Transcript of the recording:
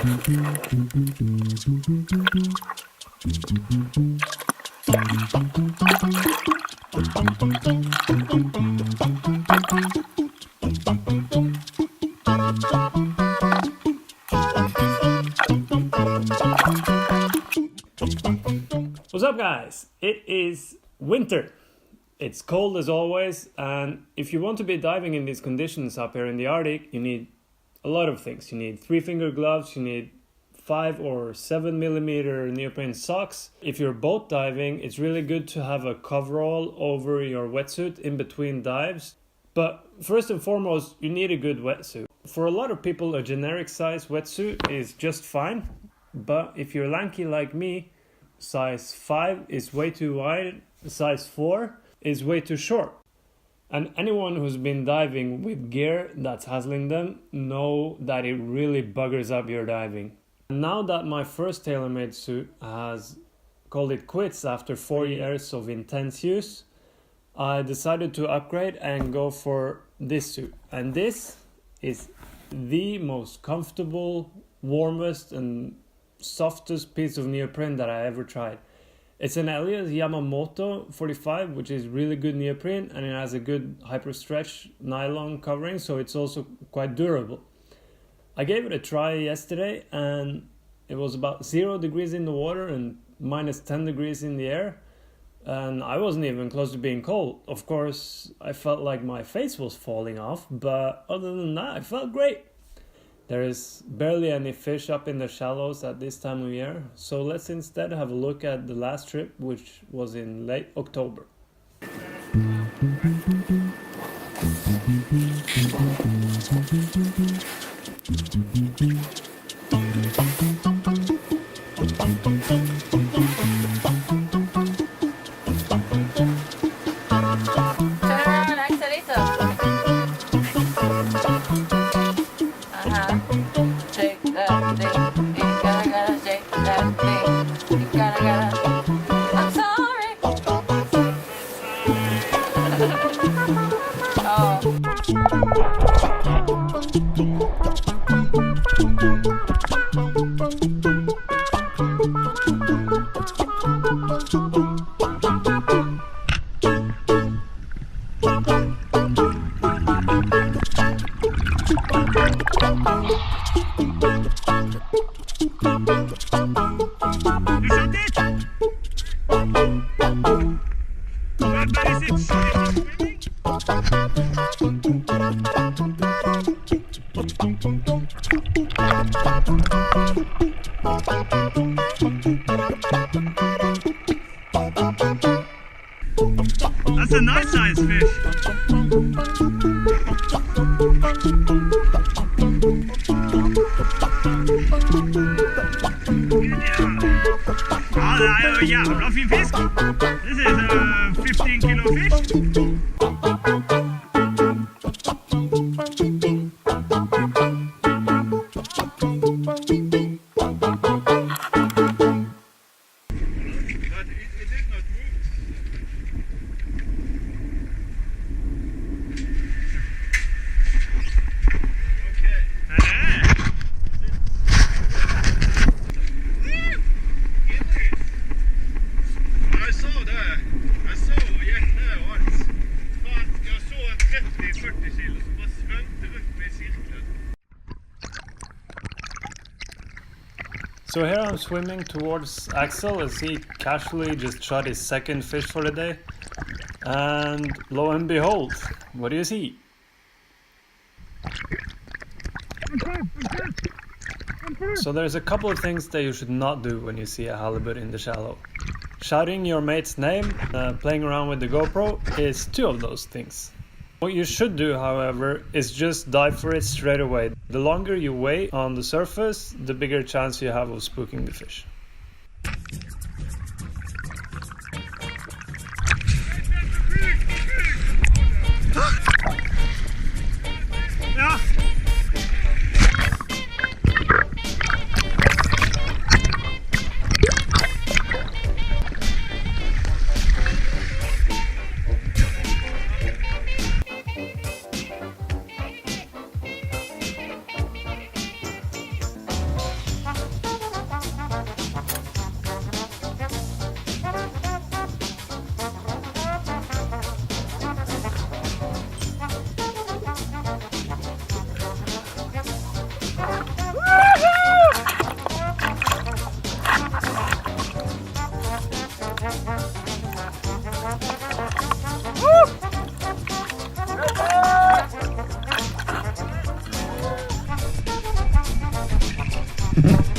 What's up, guys? It is winter. It's cold as always, and if you want to be diving in these conditions up here in the Arctic, you need a lot of things. You need 3-finger gloves, you need 5 or 7 millimeter neoprene socks. If you're boat diving, it's really good to have a coverall over your wetsuit in between dives. But first and foremost, you need a good wetsuit. For a lot of people, a generic size wetsuit is just fine. But if you're lanky like me, size 5 is way too wide, size 4 is way too short. And anyone who's been diving with gear that's hassling them know that it really buggers up your diving. Now that my first tailor-made suit has called it quits after 4 years of intense use, I decided to upgrade and go for this suit. And this is the most comfortable, warmest and softest piece of neoprene that I ever tried. It's an Elias Yamamoto 45, which is really good neoprene, and it has a good hyper stretch nylon covering, so it's also quite durable. I gave it a try yesterday, and it was about 0 degrees in the water and minus 10 degrees in the air, and I wasn't even close to being cold. Of course, I felt like my face was falling off, but other than that, I felt great. There is barely any fish up in the shallows at this time of year, so let's instead have a look at the last trip, which was in late October. That's a nice size fish. Ja, det är ju jävla fin fisk. This is a 15 kilo fish. So here I'm swimming towards Axel as he casually just shot his second fish for the day. And lo and behold, what do you see? So there's a couple of things that you should not do when you see a halibut in the shallow. Shouting your mate's name, playing around with the GoPro is 2 of those things. What you should do, however, is just dive for it straight away. The longer you wait on the surface, the bigger chance you have of spooking the fish. Bye.